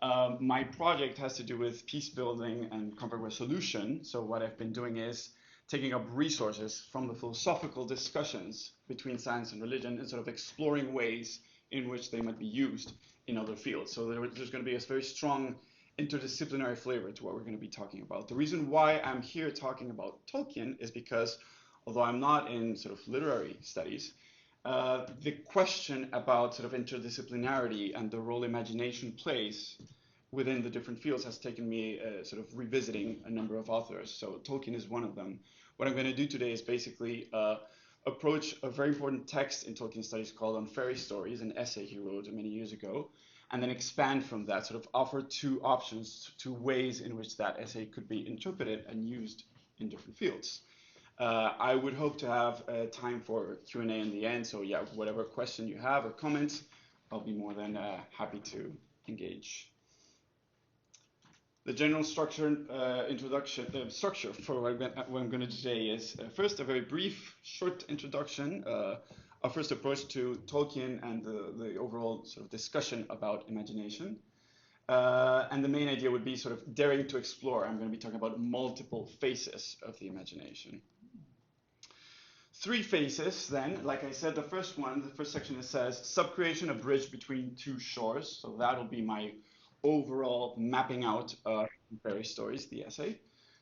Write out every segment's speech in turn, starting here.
My project has to do with peace building and conflict resolution. So what I've been doing is taking up resources from the philosophical discussions between science and religion and sort of exploring ways in which they might be used in other fields. So there's going to be a very strong interdisciplinary flavor to what we're going to be talking about. The reason why I'm here talking about Tolkien is because although I'm not in sort of literary studies, the question about sort of interdisciplinarity and the role imagination plays within the different fields has taken me sort of revisiting a number of authors. So Tolkien is one of them. What I'm going to do today is basically approach a very important text in Tolkien studies called On Fairy Stories, an essay he wrote many years ago, and then expand from that, sort of offer two options, two ways in which that essay could be interpreted and used in different fields. I would hope to have time for Q&A in the end, so yeah, whatever question you have or comments, I'll be more than happy to engage. The general structure, structure for what I'm going to do today is first a very brief, short introduction, our first approach to Tolkien and the overall sort of discussion about imagination. And the main idea would be sort of daring to explore. I'm going to be talking about multiple faces of the imagination. Three phases then, like I said, the first section says subcreation, a bridge between two shores. So that'll be my overall mapping out various stories, the essay.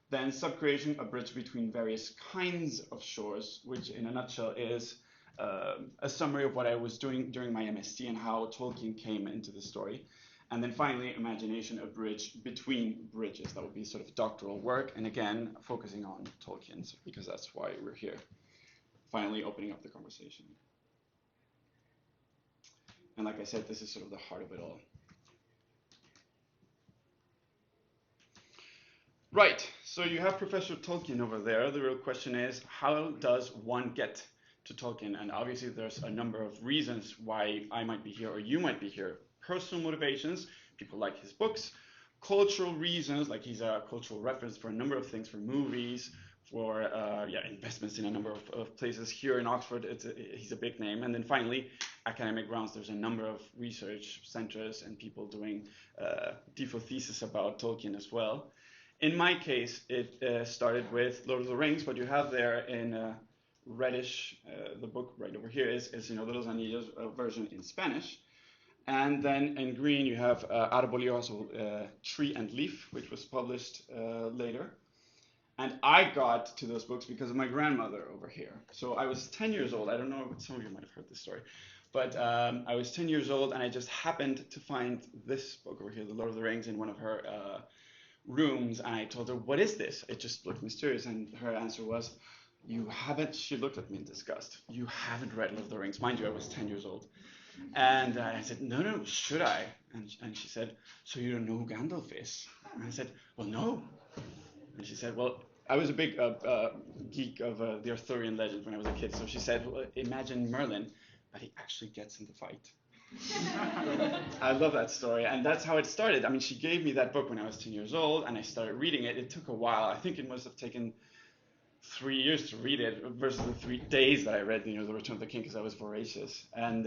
Then subcreation, a bridge between various kinds of shores, which in a nutshell is a summary of what I was doing during my MSc and how Tolkien came into the story. And then finally, imagination, a bridge between bridges. That would be sort of doctoral work, and again, focusing on Tolkien, because that's why we're here. Finally, opening up the conversation. And like I said, this is sort of the heart of it all. Right, so you have Professor Tolkien over there. The real question is, how does one get to Tolkien? And obviously there's a number of reasons why I might be here or you might be here. Personal motivations, people like his books. Cultural reasons, like he's a cultural reference for a number of things, for movies, for investments in a number of places. Here in Oxford, he's a big name. And then finally, academic grounds. There's a number of research centers and people doing DPhil thesis about Tolkien as well. In my case, it started with Lord of the Rings. What you have there in reddish, the book right over here is De los Anillos version in Spanish. And then in green, you have Arbolillo, so Tree and Leaf, which was published later. And I got to those books because of my grandmother over here. So I was 10 years old. I don't know, some of you might have heard this story. But I was 10 years old, and I just happened to find this book over here, The Lord of the Rings, in one of her rooms. And I told her, what is this? It just looked mysterious. And her answer was, you haven't, she looked at me in disgust. You haven't read Lord of the Rings. Mind you, I was 10 years old. And I said, no, should I? And she said, so you don't know who Gandalf is? And I said, well, no. And she said, well, I was a big geek of the Arthurian legend when I was a kid. So she said, well, imagine Merlin, but he actually gets in the fight. I love that story. And that's how it started. I mean, she gave me that book when I was 10 years old, and I started reading it. It took a while. I think it must have taken 3 years to read it versus the 3 days that I read, The Return of the King, because I was voracious. And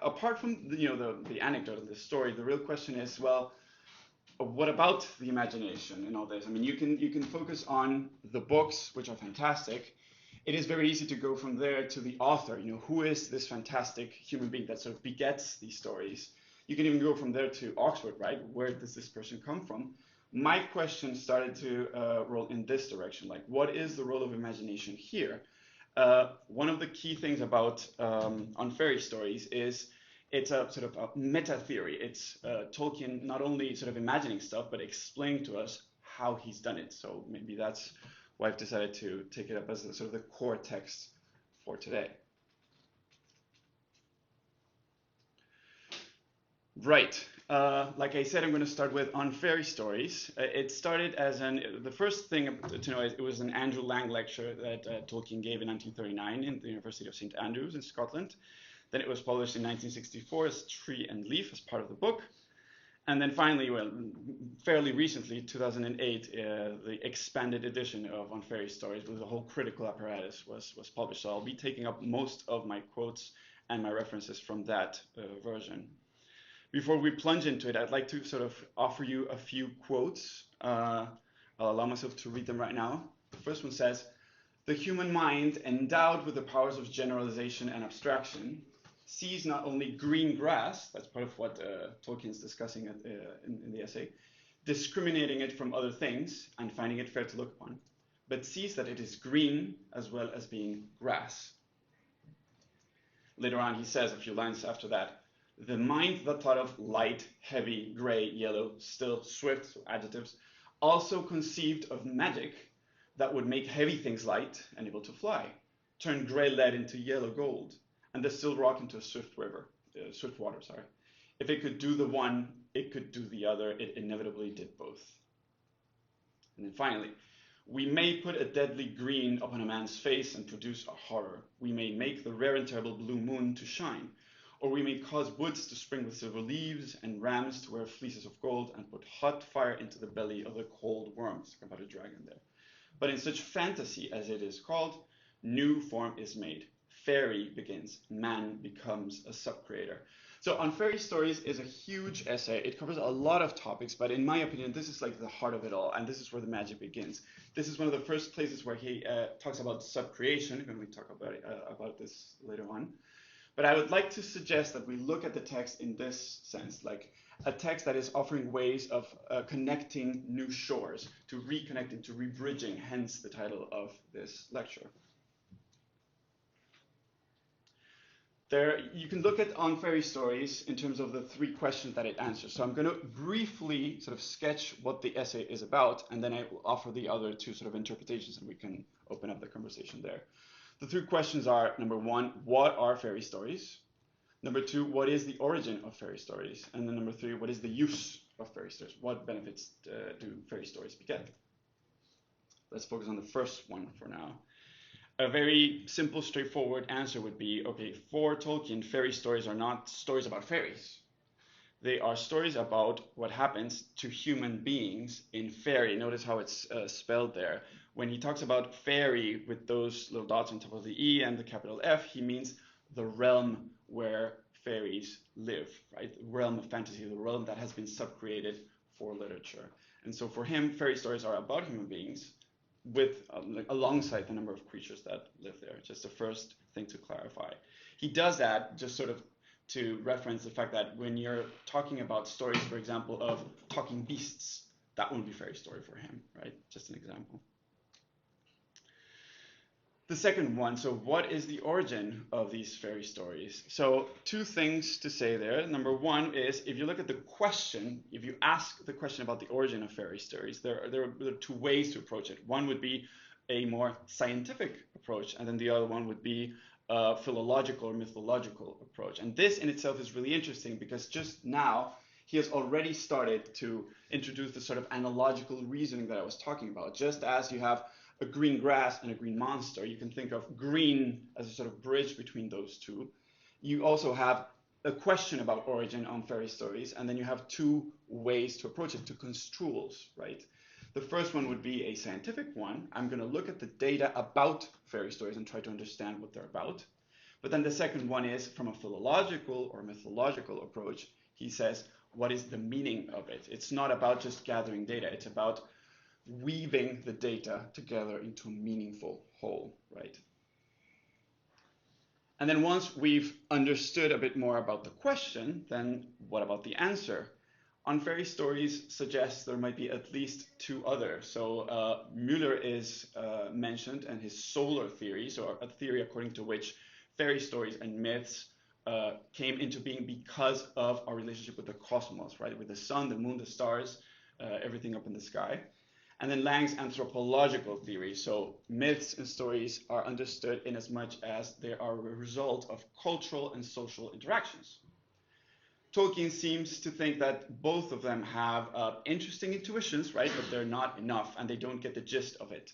apart from the anecdote of the story, the real question is, well, what about the imagination in all this? I mean, you can focus on the books, which are fantastic. It is very easy to go from there to the author. Who is this fantastic human being that sort of begets these stories? You can even go from there to Oxford, right? Where does this person come from? My question started to roll in this direction. Like, what is the role of imagination here? One of the key things about On Fairy Stories is it's a sort of a meta theory. It's Tolkien not only sort of imagining stuff, but explaining to us how he's done it. So maybe that's why I've decided to take it up as sort of the core text for today. Right. Like I said, I'm going to start with On Fairy Stories. It started as the first thing to know is it was an Andrew Lang lecture that Tolkien gave in 1939 in the University of St. Andrews in Scotland. Then it was published in 1964 as Tree and Leaf as part of the book. And then finally, well, fairly recently, 2008, the expanded edition of On Fairy Stories with the whole critical apparatus was published. So I'll be taking up most of my quotes and my references from that version. Before we plunge into it, I'd like to sort of offer you a few quotes. I'll allow myself to read them right now. The first one says, "The human mind, endowed with the powers of generalization and abstraction, sees not only green grass," that's part of what Tolkien's discussing in the essay, "discriminating it from other things and finding it fair to look upon, but sees that it is green as well as being grass." Later on, he says a few lines after that, "The mind that thought of light, heavy, gray, yellow, still, swift," so adjectives, "also conceived of magic that would make heavy things light and able to fly, turn gray lead into yellow gold, and the still rock into a swift water. If it could do the one, it could do the other. It inevitably did both." And then finally, "We may put a deadly green upon a man's face and produce a horror. We may make the rare and terrible blue moon to shine, or we may cause woods to spring with silver leaves and rams to wear fleeces of gold and put hot fire into the belly of the cold worms." Talk about a dragon there. "But in such fantasy as it is called, new form is made. Fairy begins. Man becomes a subcreator." So On Fairy Stories is a huge essay. It covers a lot of topics, but in my opinion, this is like the heart of it all, and this is where the magic begins. This is one of the first places where he talks about subcreation, when we talk about this later on. But I would like to suggest that we look at the text in this sense, like a text that is offering ways of connecting new shores, to reconnecting, to rebridging, hence the title of this lecture. You can look at On Fairy Stories in terms of the 3 questions that it answers. So I'm going to briefly sort of sketch what the essay is about, and then I will offer the other 2 sort of interpretations, and we can open up the conversation there. The 3 questions are, number 1, what are fairy stories? Number 2, what is the origin of fairy stories? And then number 3, what is the use of fairy stories? What benefits do fairy stories beget? Let's focus on the first one for now. A very simple, straightforward answer would be, okay, for Tolkien, fairy stories are not stories about fairies. They are stories about what happens to human beings in fairy. Notice how it's spelled there. When he talks about fairy with those little dots on top of the E and the capital F, he means the realm where fairies live, right? The realm of fantasy, the realm that has been subcreated for literature. And so for him, fairy stories are about human beings, with alongside the number of creatures that live there. Just the first thing to clarify. He does that just sort of to reference the fact that when you're talking about stories, for example, of talking beasts, that won't be a fairy story for him, right? Just an example. The second one, so what is the origin of these fairy stories? So 2 things to say there. Number 1 is, if you look at the question, if you ask the question about the origin of fairy stories, there are 2 ways to approach it. One would be a more scientific approach, and then the other one would be a philological or mythological approach. And this in itself is really interesting, because just now he has already started to introduce the sort of analogical reasoning that I was talking about. Just as you have a green grass and a green monster, you can think of green as a sort of bridge between those 2. You also have a question about origin on fairy stories, and then you have 2 ways to approach it, 2 construals, right? The first one would be a scientific one. I'm going to look at the data about fairy stories and try to understand what they're about. But then the second one is, from a philological or mythological approach, he says, what is the meaning of it? It's not about just gathering data, it's about weaving the data together into a meaningful whole, right? And then once we've understood a bit more about the question, then what about the answer? On Fairy Stories suggests there might be at least 2 others. So Müller is mentioned, and his solar theory, so a theory according to which fairy stories and myths came into being because of our relationship with the cosmos, right? With the sun, the moon, the stars, everything up in the sky. And then Lang's anthropological theory. So myths and stories are understood in as much as they are a result of cultural and social interactions. Tolkien seems to think that both of them have interesting intuitions, right? But they're not enough, and they don't get the gist of it.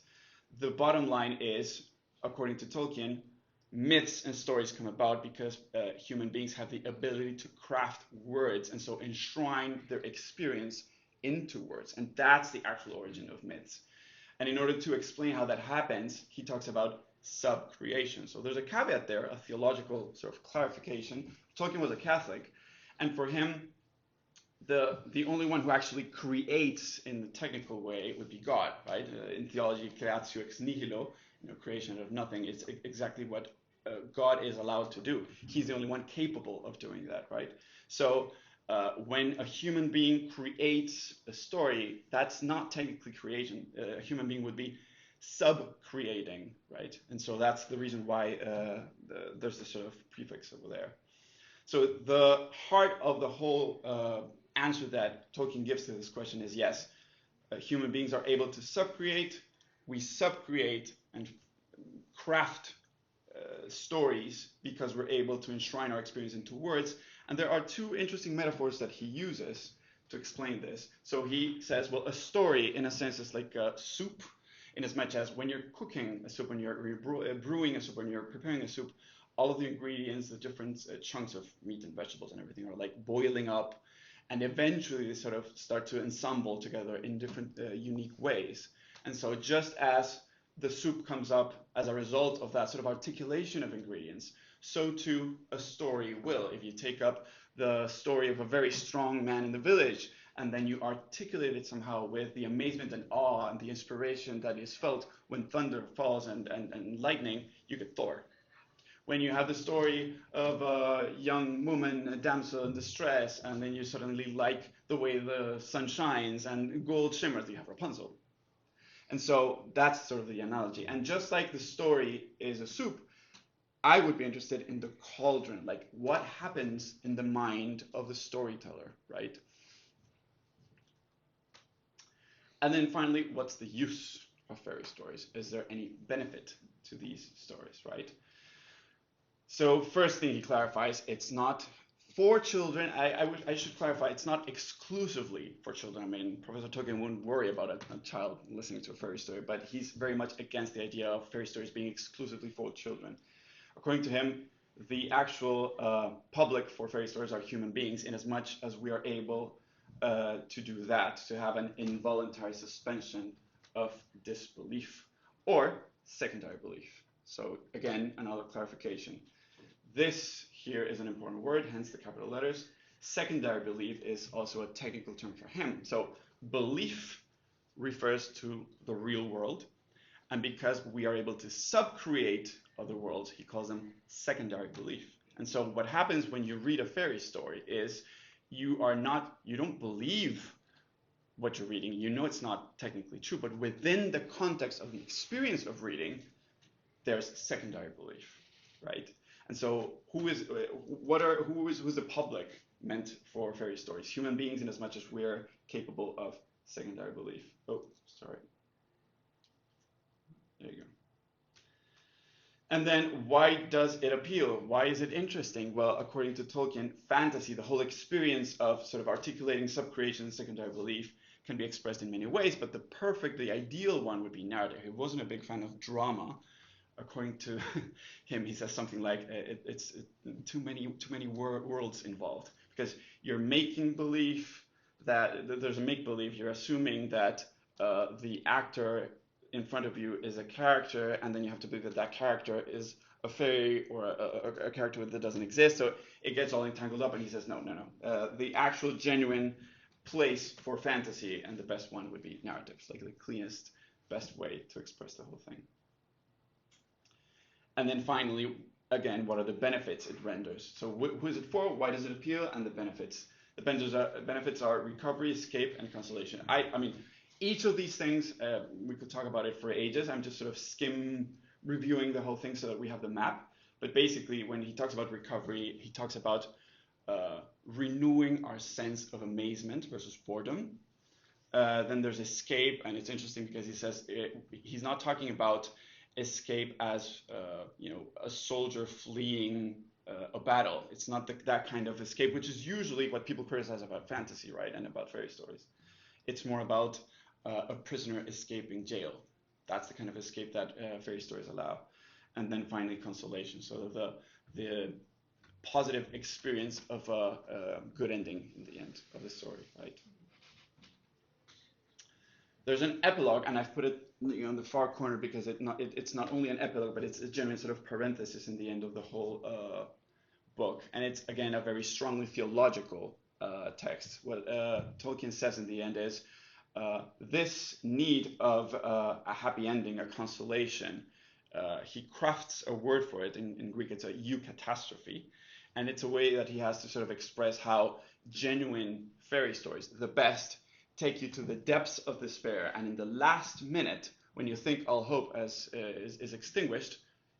The bottom line is, according to Tolkien, myths and stories come about because human beings have the ability to craft words, and so enshrine their experience into words, and that's the actual origin of myths. And in order to explain how that happens, he talks about subcreation. So there's a caveat there, a theological sort of clarification. Tolkien was a Catholic, and for him, the only one who actually creates in the technical way would be God, right? In theology, creatio ex nihilo, creation out of nothing. It's exactly what God is allowed to do. He's the only one capable of doing that, right? So when a human being creates a story, that's not technically creation. A human being would be sub-creating, right? And so that's the reason why there's this sort of prefix over there. So the heart of the whole answer that Tolkien gives to this question is yes, human beings are able to subcreate. We subcreate and craft stories because we're able to enshrine our experience into words. And there are two interesting metaphors that he uses to explain this. So he says, well, a story in a sense is like a soup, in as much as when you're cooking a soup, when you're brewing a soup, when you're preparing a soup, all of the ingredients, the different chunks of meat and vegetables and everything are like boiling up, and eventually they sort of start to ensemble together in different unique ways. And so just as the soup comes up as a result of that sort of articulation of ingredients, so too a story will. If you take up the story of a very strong man in the village, and then you articulate it somehow with the amazement and awe and the inspiration that is felt when thunder falls and lightning, you get Thor. When you have the story of a young woman, a damsel in distress, and then you suddenly like the way the sun shines and gold shimmers, you have Rapunzel. And so that's sort of the analogy. And just like the story is a soup, I would be interested in the cauldron, like what happens in the mind of the storyteller, right? And then finally, what's the use of fairy stories? Is there any benefit to these stories, right? So first thing he clarifies, it's not for children. I should clarify, it's not exclusively for children. I mean, Professor Tolkien wouldn't worry about a child listening to a fairy story, but he's very much against the idea of fairy stories being exclusively for children. According to him, the actual public for fairy stories are human beings, in as much as we are able to do that, to have an involuntary suspension of disbelief or secondary belief. So again, another clarification. This here is an important word, hence the capital letters. Secondary belief is also a technical term for him. So belief refers to the real world, and because we are able to subcreate other worlds, he calls them secondary belief. And so what happens when you read a fairy story is you don't believe what you're reading. You know it's not technically true, but within the context of the experience of reading, there's secondary belief, right? And so who's the public meant for fairy stories? Human beings, in as much as we're capable of secondary belief. Oh, sorry. There you go. And then why does it appeal? Why is it interesting? Well, according to Tolkien, fantasy, the whole experience of sort of articulating subcreation and secondary belief, can be expressed in many ways, but the ideal one would be narrative. He wasn't a big fan of drama. According to him, he says something like it's too many worlds involved, because you're making believe that there's a make believe. You're assuming that the actor in front of you is a character, and then you have to believe that that character is a fairy or a character that doesn't exist. So it gets all entangled up, and he says no. The actual genuine place for fantasy, and the best one would be narratives, like the cleanest, best way to express the whole thing. And then finally, again, what are the benefits it renders? So who is it for? Why does it appeal? And the benefits. The benefits are recovery, escape, and consolation. I mean, each of these things, we could talk about it for ages. I'm just sort of skim reviewing the whole thing so that we have the map. But basically, when he talks about recovery, he talks about renewing our sense of amazement versus boredom. Then there's escape, and it's interesting because he says he's not talking about escape as a soldier fleeing a battle. It's not that kind of escape, which is usually what people criticize about fantasy, right, and about fairy stories. It's more about a prisoner escaping jail. That's the kind of escape that fairy stories allow. And then finally, consolation. So the positive experience of a good ending in the end of the story, right? There's an epilogue, and I've put it on the far corner because it's not only an epilogue, but it's a genuine sort of parenthesis in the end of the whole book. And it's, again, a very strongly theological text. What Tolkien says in the end is this need of a happy ending, a consolation. He crafts a word for it. In Greek, it's a eucatastrophe. And it's a way that he has to sort of express how genuine fairy stories, the best, take you to the depths of despair. And in the last minute, when you think all hope is extinguished,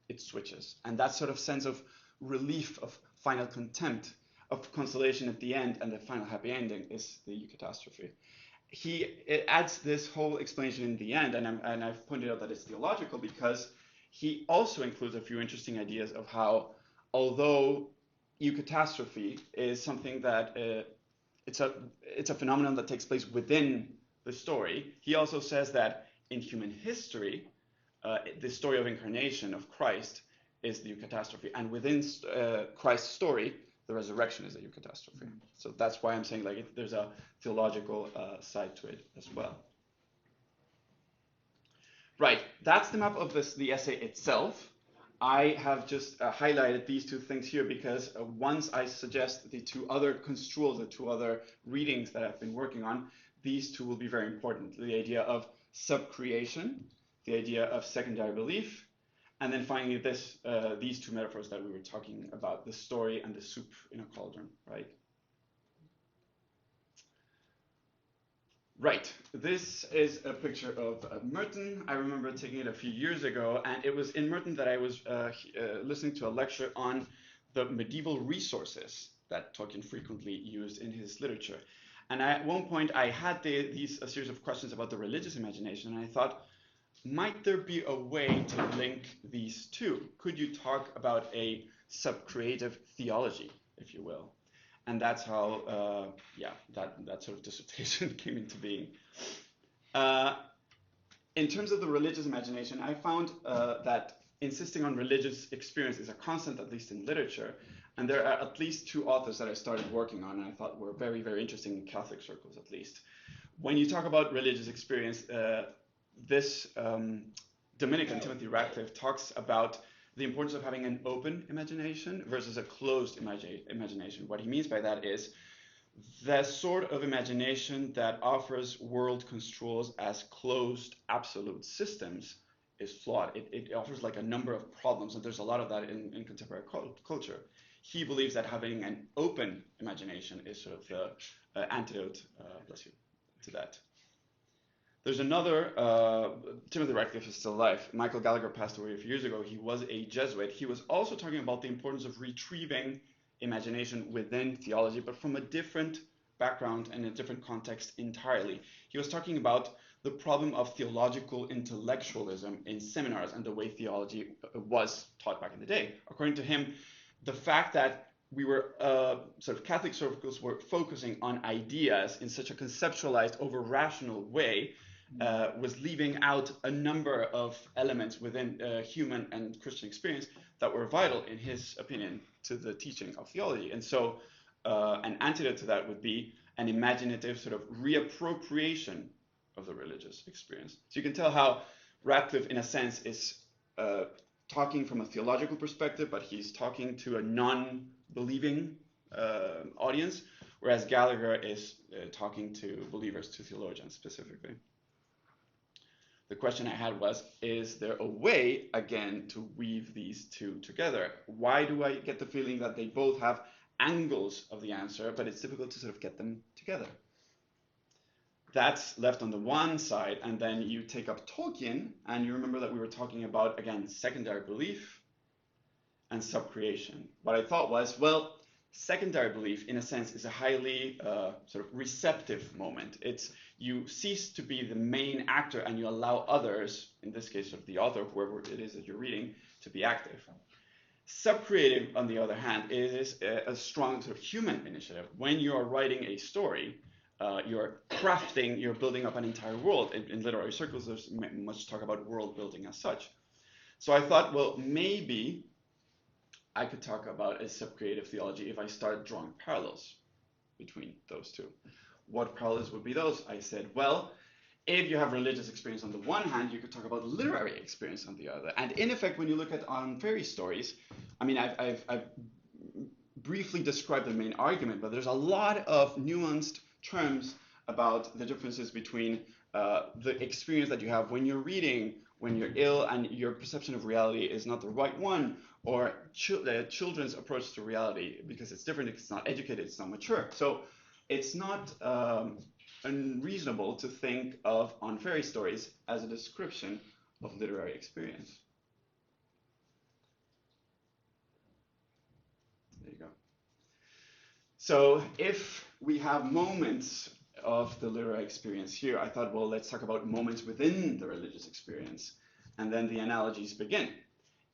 it switches. And that sort of sense of relief, of final contempt, of consolation at the end, and the final happy ending is the eucatastrophe. It adds this whole explanation in the end, and I've pointed out that it's theological because he also includes a few interesting ideas of how, although eucatastrophe is something that it's a phenomenon that takes place within the story, he also says that in human history, the story of incarnation of Christ is the eucatastrophe, and within Christ's story, the resurrection is a eucatastrophe. So that's why I'm saying like there's a theological side to it as well. Right, that's the map of the essay itself. I have just highlighted these two things here because once I suggest the two other construals, the two other readings that I've been working on, these two will be very important. The idea of subcreation, the idea of secondary belief, and then finally these two metaphors that we were talking about, the story and the soup in a cauldron, right? Right, this is a picture of Merton. I remember taking it a few years ago, and it was in Merton that I was listening to a lecture on the medieval resources that Tolkien frequently used in his literature. And at one point I had a series of questions about the religious imagination, and I thought, might there be a way to link these two? Could you talk about a subcreative theology, if you will? And that's how, that sort of dissertation came into being. In terms of the religious imagination, I found that insisting on religious experience is a constant, at least in literature. And there are at least two authors that I started working on and I thought were very, very interesting in Catholic circles, at least. When you talk about religious experience, this Dominican, Timothy Ratcliffe, talks about the importance of having an open imagination versus a closed imagination. What he means by that is the sort of imagination that offers world construals as closed absolute systems is flawed. It offers like a number of problems, and there's a lot of that in contemporary culture. He believes that having an open imagination is sort of the antidote, to that. There's another, Timothy Ratcliffe is still alive. Michael Gallagher passed away a few years ago. He was a Jesuit. He was also talking about the importance of retrieving imagination within theology, but from a different background and a different context entirely. He was talking about the problem of theological intellectualism in seminars and the way theology was taught back in the day. According to him, the fact that we were, sort of Catholic circles were focusing on ideas in such a conceptualized, over-rational way, was leaving out a number of elements within human and Christian experience that were vital, in his opinion, to the teaching of theology. And so an antidote to that would be an imaginative sort of reappropriation of the religious experience. So you can tell how Ratcliffe, in a sense, is talking from a theological perspective, but he's talking to a non-believing audience, whereas Gallagher is talking to believers, to theologians specifically. The question I had was, is there a way, again, to weave these two together? Why do I get the feeling that they both have angles of the answer, but it's difficult to sort of get them together? That's left on the one side, and then you take up Tolkien, and you remember that we were talking about, again, secondary belief and subcreation. What I thought was, well, secondary belief, in a sense, is a highly sort of receptive moment. It's you cease to be the main actor and you allow others, in this case, sort of the author, whoever it is that you're reading, to be active. Subcreative, on the other hand, is a strong sort of human initiative. When you are writing a story, you're crafting, you're building up an entire world. In literary circles, there's much talk about world building as such. So I thought, well, maybe I could talk about a subcreative theology if I start drawing parallels between those two. What parallels would be those? I said, well, if you have religious experience on the one hand, you could talk about literary experience on the other. And in effect, when you look at fairy stories, I mean, I've briefly describe the main argument, but there's a lot of nuanced terms about the differences between the experience that you have when you're reading, when you're ill, and your perception of reality is not the right one, or children's approach to reality, because it's different, it's not educated, it's not mature. So it's not unreasonable to think of On Fairy Stories as a description of literary experience. There you go. So if we have moments of the literary experience here, I thought, well, let's talk about moments within the religious experience. And then the analogies begin.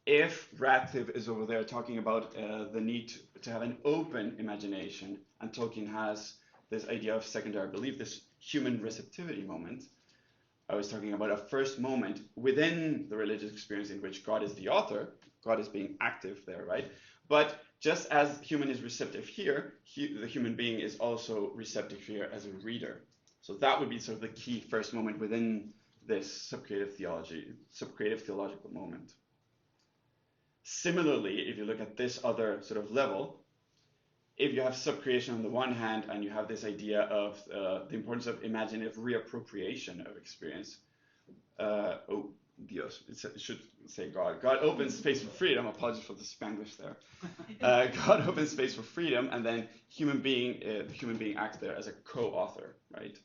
If Radcliffe is over there talking about the need to have an open imagination, and Tolkien has this idea of secondary belief, this human receptivity moment, I was talking about a first moment within the religious experience in which God is the author, God is being active there, right? But just as human is receptive here, the human being is also receptive here as a reader. So that would be sort of the key first moment within this subcreative theological moment. Similarly, if you look at this other sort of level, if you have subcreation on the one hand and you have this idea of the importance of imaginative reappropriation of experience, oh, Dios, it should say God. God opens space for freedom. Apologies for the Spanglish there. God opens space for freedom, and then the human being acts there as a co-author, right?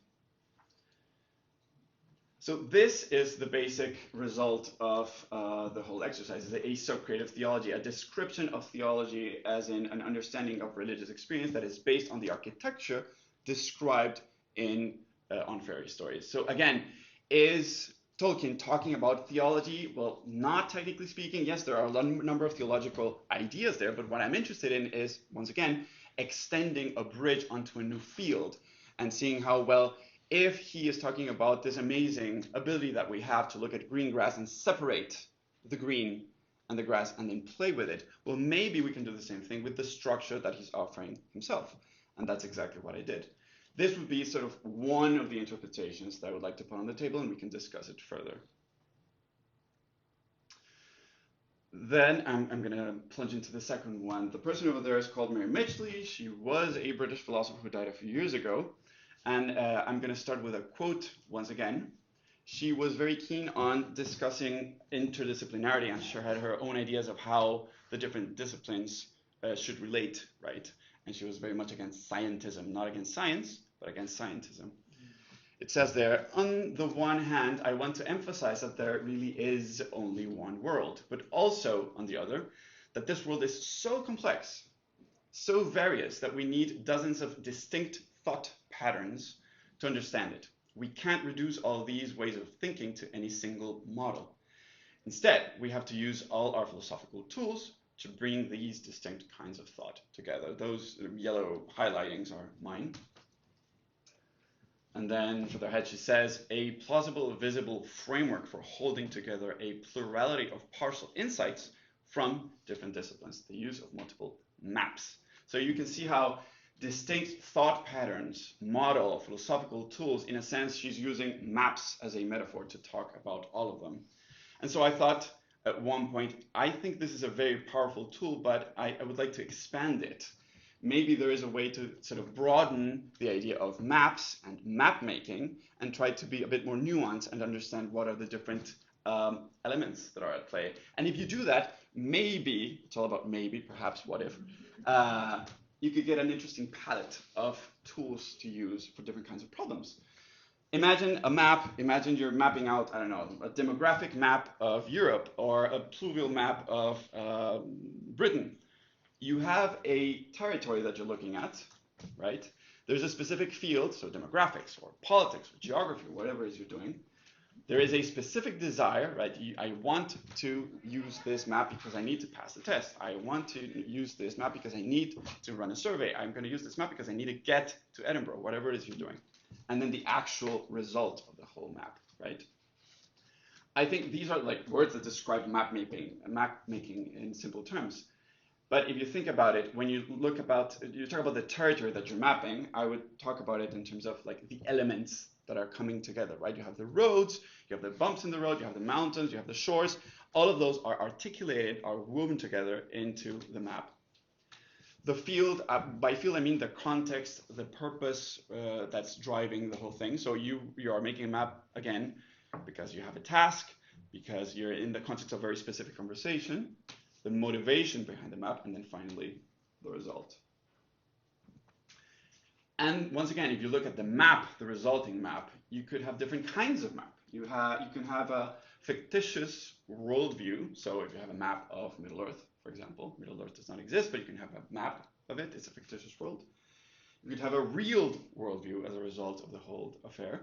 So this is the basic result of the whole exercise, is a subcreative theology, a description of theology as in an understanding of religious experience that is based on the architecture described in On Fairy Stories. So again, is Tolkien talking about theology? Well, not technically speaking. Yes, there are a number of theological ideas there, but what I'm interested in is, once again, extending a bridge onto a new field and seeing how, well, if he is talking about this amazing ability that we have to look at green grass and separate the green and the grass and then play with it, well, maybe we can do the same thing with the structure that he's offering himself. And that's exactly what I did. This would be sort of one of the interpretations that I would like to put on the table, and we can discuss it further. Then I'm going to plunge into the second one. The person over there is called Mary Mitchley. She was a British philosopher who died a few years ago. And I'm going to start with a quote once again. She was very keen on discussing interdisciplinarity, and she had her own ideas of how the different disciplines should relate, right? And she was very much against scientism, not against science, but against scientism. It says there, on the one hand, I want to emphasize that there really is only one world, but also, on the other, that this world is so complex, so various, that we need dozens of distinct thought patterns to understand it. We can't reduce all these ways of thinking to any single model. Instead, we have to use all our philosophical tools to bring these distinct kinds of thought together. Those yellow highlightings are mine. And then further ahead she says, a plausible, visible framework for holding together a plurality of partial insights from different disciplines, the use of multiple maps. So you can see how distinct thought patterns, model, philosophical tools, in a sense, she's using maps as a metaphor to talk about all of them. And so I thought at one point, I think this is a very powerful tool, but I would like to expand it. Maybe there is a way to sort of broaden the idea of maps and map making and try to be a bit more nuanced and understand what are the different elements that are at play. And if you do that, maybe, it's all about maybe, perhaps, what if, you could get an interesting palette of tools to use for different kinds of problems. Imagine a map, imagine you're mapping out, I don't know, a demographic map of Europe or a pluvial map of Britain. You have a territory that you're looking at, right? There's a specific field, so demographics or politics or geography, or whatever it is you're doing. There is a specific desire, right? I want to use this map because I need to pass the test. I want to use this map because I need to run a survey. I'm going to use this map because I need to get to Edinburgh, whatever it is you're doing. And then the actual result of the whole map, right? I think these are like words that describe map making in simple terms. But if you think about it, when you talk about the territory that you're mapping, I would talk about it in terms of like the elements that are coming together, right? You have the roads, you have the bumps in the road, you have the mountains, you have the shores. All of those are articulated, are woven together into the map. The field, by field I mean the context, the purpose that's driving the whole thing. So you are making a map, again, because you have a task, because you're in the context of a very specific conversation, the motivation behind the map, and then finally the result. And once again, if you look at the map, the resulting map, you could have different kinds of map. You can have a fictitious worldview. So if you have a map of Middle Earth, for example, Middle Earth does not exist, but you can have a map of it. It's a fictitious world. You could have a real worldview as a result of the whole affair.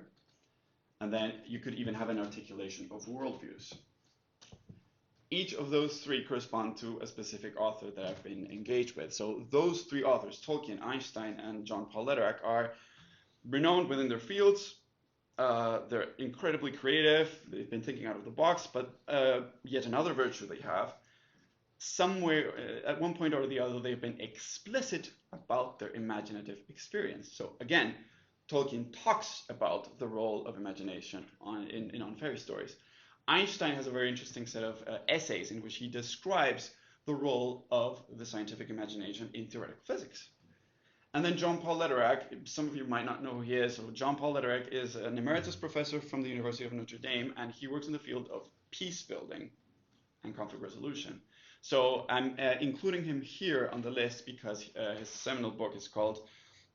And then you could even have an articulation of worldviews. Each of those three correspond to a specific author that I've been engaged with. So those three authors, Tolkien, Einstein, and John Paul Lederach, are renowned within their fields. They're incredibly creative. They've been thinking out of the box, but yet another virtue they have, somewhere at one point or the other, they've been explicit about their imaginative experience. So again, Tolkien talks about the role of imagination on fairy stories. Einstein has a very interesting set of essays in which he describes the role of the scientific imagination in theoretical physics. And then John Paul Lederach, some of you might not know who he is. So John Paul Lederach is an emeritus professor from the University of Notre Dame, and he works in the field of peace building and conflict resolution. So I'm including him here on the list because his seminal book is called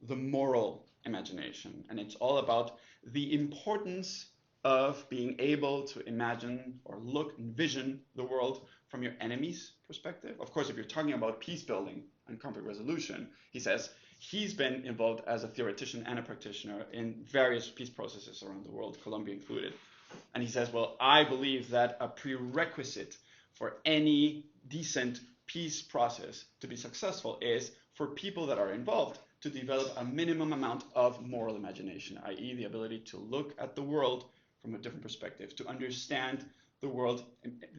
The Moral Imagination, and it's all about the importance of being able to imagine or envision the world from your enemy's perspective. Of course, if you're talking about peace building and conflict resolution, he says he's been involved as a theoretician and a practitioner in various peace processes around the world, Colombia included. And he says, well, I believe that a prerequisite for any decent peace process to be successful is for people that are involved to develop a minimum amount of moral imagination, i.e. the ability to look at the world from a different perspective, to understand the world,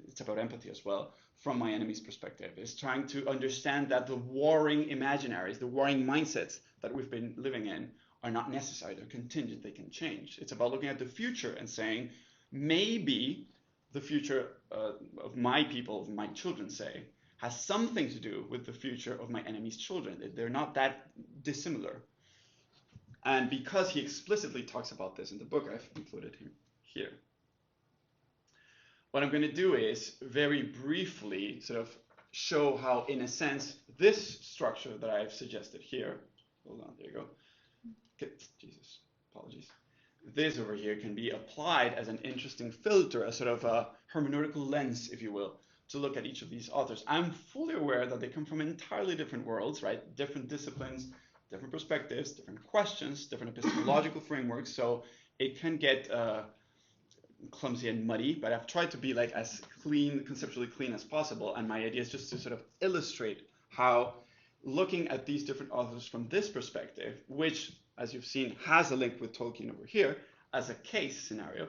it's about empathy as well, from my enemy's perspective. It's trying to understand that the warring imaginaries, the warring mindsets that we've been living in are not necessary, they're contingent, they can change. It's about looking at the future and saying, maybe the future of my people, of my children, say, has something to do with the future of my enemy's children. They're not that dissimilar. And because he explicitly talks about this in the book, I've included him here. What I'm going to do is very briefly sort of show how, in a sense, this structure that I've suggested here, hold on, there you go. Jesus, apologies. This over here can be applied as an interesting filter, a sort of a hermeneutical lens, if you will, to look at each of these authors. I'm fully aware that they come from entirely different worlds, right? Different disciplines, different perspectives, different questions, different epistemological frameworks. So it can get clumsy and muddy, but I've tried to be like as clean, conceptually clean as possible. And my idea is just to sort of illustrate how looking at these different authors from this perspective, which, as you've seen, has a link with Tolkien over here as a case scenario,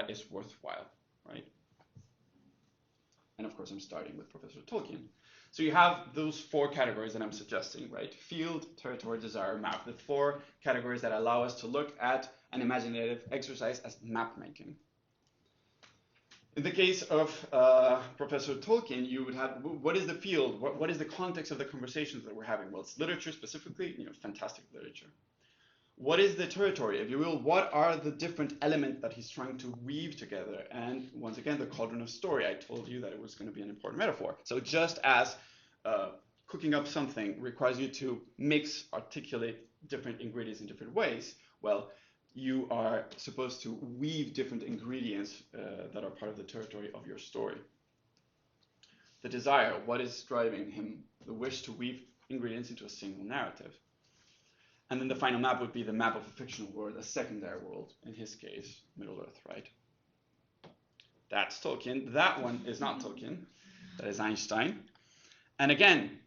is worthwhile, right? And of course, I'm starting with Professor Tolkien. So you have those four categories that I'm suggesting, right? Field, territory, desire, map. The four categories that allow us to look at an imaginative exercise as map making. In the case of Professor Tolkien, you would have, what is the field? What is the context of the conversations that we're having? Well, it's literature specifically, fantastic literature. What is the territory, if you will? What are the different elements that he's trying to weave together? And once again, the cauldron of story. I told you that it was going to be an important metaphor. So just as cooking up something requires you to articulate different ingredients in different ways, well, you are supposed to weave different ingredients that are part of the territory of your story. The desire, what is driving him? The wish to weave ingredients into a single narrative. And then the final map would be the map of a fictional world, a secondary world, in his case, Middle Earth, right? That's Tolkien. That one is not Tolkien. That is Einstein. And again,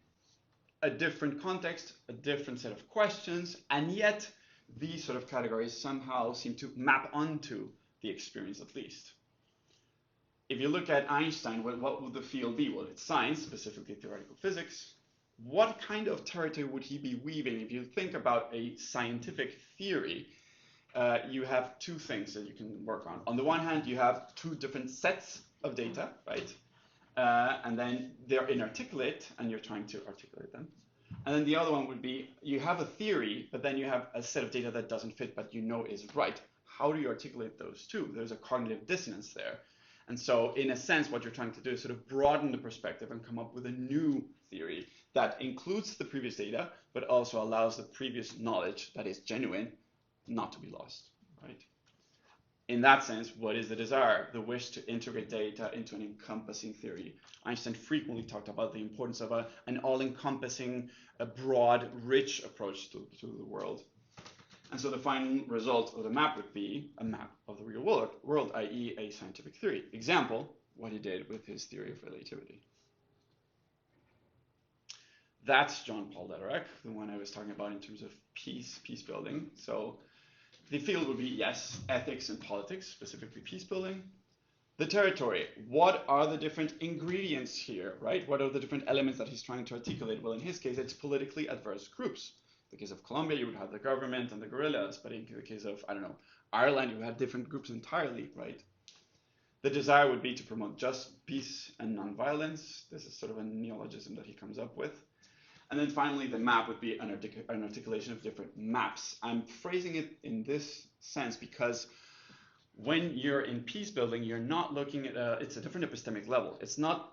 a different context, a different set of questions, and yet these sort of categories somehow seem to map onto the experience at least. If you look at Einstein, what would the field be? Well, it's science, specifically theoretical physics. What kind of territory would he be weaving? If you think about a scientific theory, you have two things that you can work on. On the one hand, you have two different sets of data, right? And then they're inarticulate, and you're trying to articulate them. And then the other one would be, you have a theory, but then you have a set of data that doesn't fit, but you know is right. How do you articulate those two? There's a cognitive dissonance there. And so in a sense, what you're trying to do is sort of broaden the perspective and come up with a new theory that includes the previous data, but also allows the previous knowledge that is genuine not to be lost, right? In that sense, what is the desire? The wish to integrate data into an encompassing theory. Einstein frequently talked about the importance of an all-encompassing, a broad, rich approach to the world. And so the final result of the map would be a map of the real world, i.e. a scientific theory. Example, what he did with his theory of relativity. That's John Paul Lederach, the one I was talking about in terms of peace building. So the field would be, yes, ethics and politics, specifically peace building. The territory, what are the different ingredients here, right? What are the different elements that he's trying to articulate? Well, in his case, it's politically adverse groups. In the case of Colombia, you would have the government and the guerrillas, but in the case of, I don't know, Ireland, you had different groups entirely, right? The desire would be to promote just peace and nonviolence. This is sort of a neologism that he comes up with. And then finally, the map would be an articulation of different maps. I'm phrasing it in this sense because when you're in peace building, you're not looking at it's a different epistemic level. It's not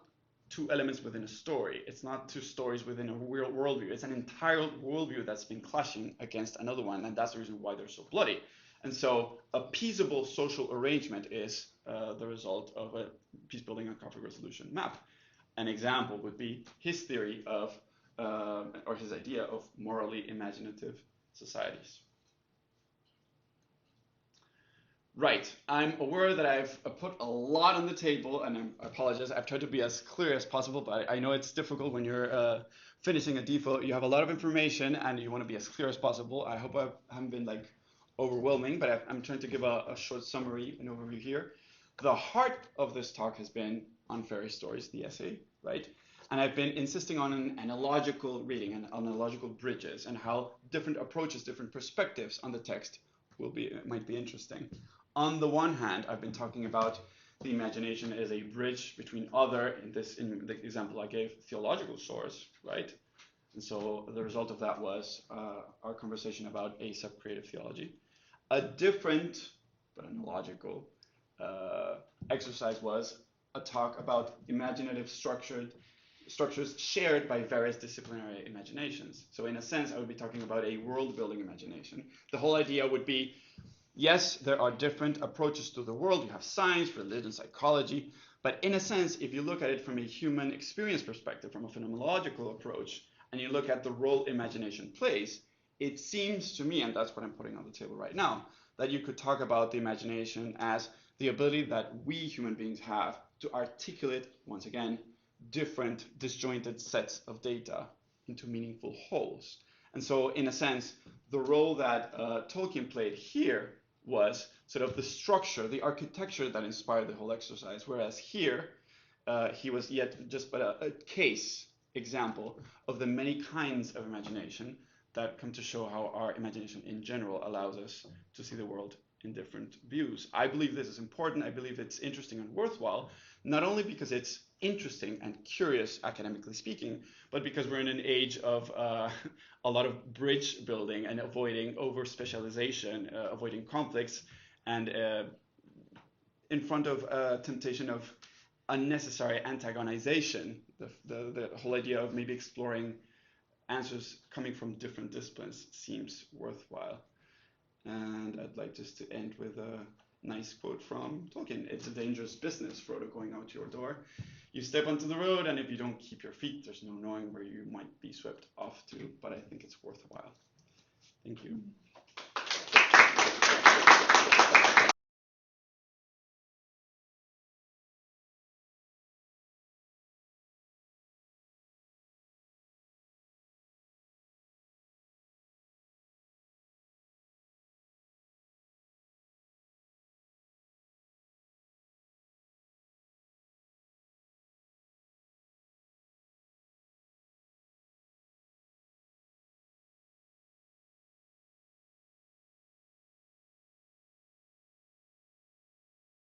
two elements within a story. It's not two stories within a real worldview. It's an entire worldview that's been clashing against another one, and that's the reason why they're so bloody. And so a peaceable social arrangement is the result of a peace building and conflict resolution map. An example would be his theory of or his idea of morally imaginative societies. Right, I'm aware that I've put a lot on the table, and I apologize. I've tried to be as clear as possible, but I know it's difficult when you're finishing a DPhil. You have a lot of information, and you want to be as clear as possible. I hope I haven't been like overwhelming, but I'm trying to give a short summary and overview here. The heart of this talk has been on fairy stories, the essay, right? And I've been insisting on an analogical reading and analogical bridges, and how different approaches, different perspectives on the text might be interesting. On the one hand, I've been talking about the imagination as a bridge between other, in the example I gave, theological source, right? And so the result of that was our conversation about a subcreative theology. A different, but analogical exercise was a talk about imaginative structures shared by various disciplinary imaginations. So in a sense, I would be talking about a world-building imagination. The whole idea would be, yes, there are different approaches to the world. You have science, religion, psychology. But in a sense, if you look at it from a human experience perspective, from a phenomenological approach, and you look at the role imagination plays, it seems to me, and that's what I'm putting on the table right now, that you could talk about the imagination as the ability that we human beings have to articulate, once again, different disjointed sets of data into meaningful wholes. And so in a sense, the role that Tolkien played here was sort of the structure, the architecture that inspired the whole exercise, whereas here he was yet just but a case example of the many kinds of imagination that come to show how our imagination in general allows us to see the world in different views. I believe this is important. I believe it's interesting and worthwhile, not only because it's interesting and curious, academically speaking, but because we're in an age of a lot of bridge building and avoiding over-specialization, avoiding conflicts, and in front of temptation of unnecessary antagonization, the whole idea of maybe exploring answers coming from different disciplines seems worthwhile. And I'd like just to end with a nice quote from Tolkien. It's a dangerous business, Frodo, going out your door. You step onto the road, and if you don't keep your feet, there's no knowing where you might be swept off to, but I think it's worthwhile. Thank you.